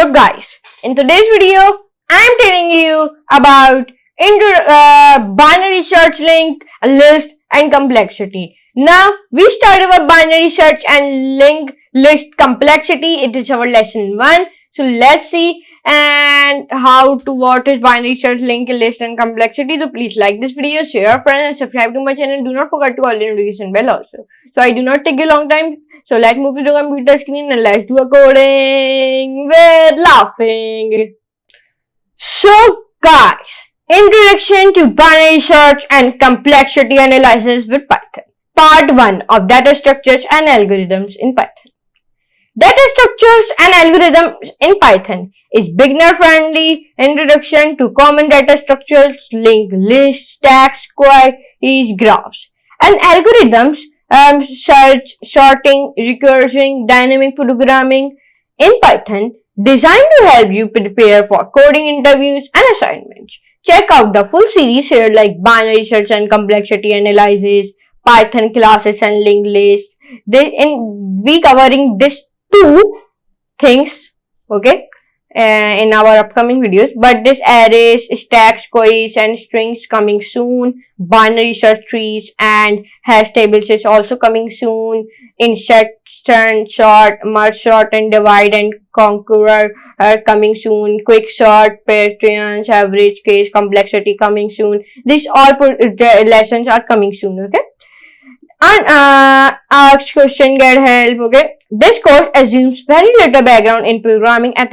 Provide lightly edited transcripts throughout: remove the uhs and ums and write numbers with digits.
So guys, in today's video, I'm telling you about binary search link, list and complexity. Now, we start our binary search and link list complexity. It is our lesson 1. So let's see and what is binary search link list and complexity. So please like this video, share, friends and subscribe to my channel. Do not forget to call the notification bell also. So I do not take a long time. So let's move to the computer screen and let's do a coding with laughing. So guys, introduction to binary search and complexity analysis with Python. Part 1 of data structures and algorithms in Python. Data structures and algorithms in Python is beginner friendly introduction to common data structures, linked lists, stacks, queries, graphs, and algorithms. Search, sorting, recursion, dynamic programming in Python, designed to help you prepare for coding interviews and assignments. Check out the full series here like binary search and complexity analysis, Python classes and linked lists. We covering these two things, okay, in our upcoming videos. But this arrays, stacks, queries and strings coming soon. Binary search trees and hash tables is also coming soon. Insert, sort, merge sort and divide and conquer are coming soon. Quick sort, patterns, average case, complexity coming soon. These all lessons are coming soon, okay. And ask question, get help, okay. This course assumes very little background in programming and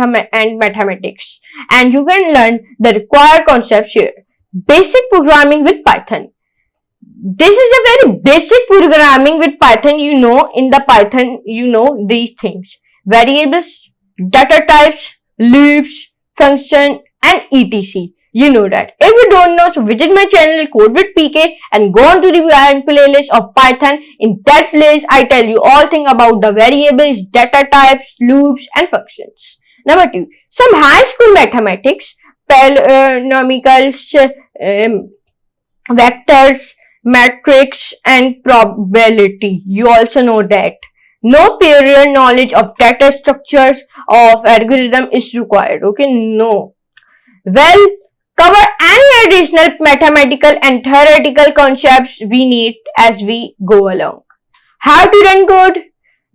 mathematics, and you can learn the required concepts here. Basic programming with Python. This is a very basic programming with Python. In the Python, these things: variables, data types, loops, function, and etc. You know that. If you don't know, so visit my channel Code with PK and go on to the playlist of Python. In that playlist, I tell you all things about the variables, data types, loops, and functions. Number 2, some high school mathematics, polynomials, vectors, matrix, and probability. You also know that. No prior knowledge of data structures of algorithm is required. Okay, no. Well, cover any additional mathematical and theoretical concepts we need as we go along. How to run code?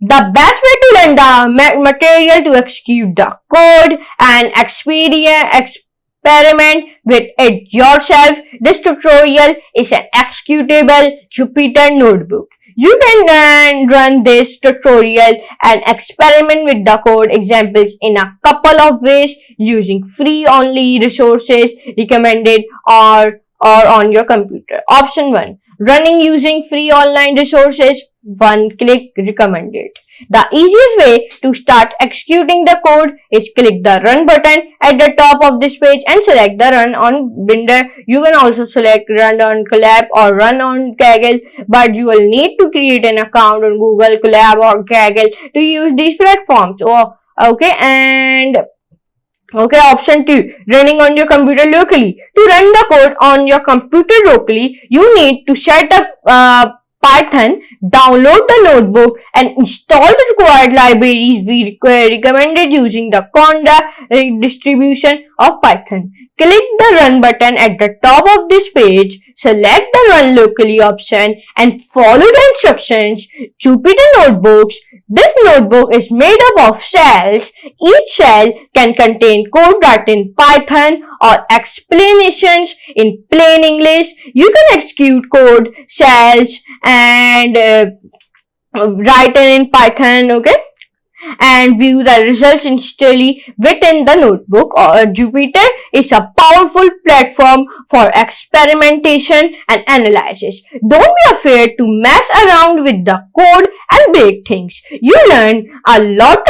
The best way to learn the material to execute the code and experiment with it yourself. This tutorial is an executable Jupyter notebook. You can run this tutorial and experiment with the code examples in a couple of ways using free only resources recommended or on your computer. Option 1. Running using free online resources, one click recommended. The easiest way to start executing the code is click the run button at the top of this page and select the run on Blender. You can also select run on Colab or run on Kaggle, but you will need to create an account on Google, Colab or Kaggle to use these platforms. Option 2, running on your computer locally. To run the code on your computer locally, you need to set up Python, download the notebook and install the required libraries we recommended using the Conda distribution of Python. Click the run button at the top of this page, select the run locally option and follow the instructions. Jupyter Notebooks. This notebook is made up of cells. Each cell can contain code written in Python or explanations in plain English. You can execute code, cells and written in Python, okay, and view the results instantly within the notebook. Jupyter is a powerful platform for experimentation and analysis. Don't be afraid to mess around with the code and break things. You learn a lot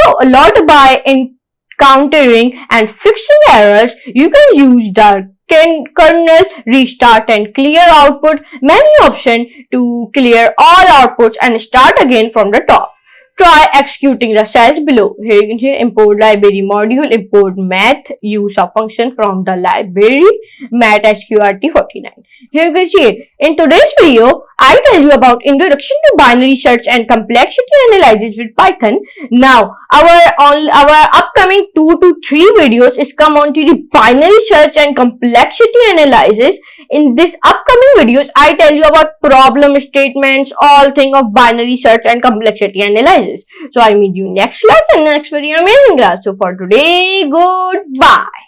by encountering and fixing errors. You can use the kernel, restart and clear output. Many options to clear all outputs and start again from the top. Try executing the cells below. Here you can see import library module, import math, use a function from the library math sqrt49. Here you can see it. In today's video, I tell you about introduction to binary search and complexity analysis with Python. Now, our upcoming 2 to 3 videos is come on to the binary search and complexity analysis. In this upcoming videos, I tell you about problem statements, all thing of binary search and complexity analysis. So I meet you next class and next very amazing class. So for today, goodbye.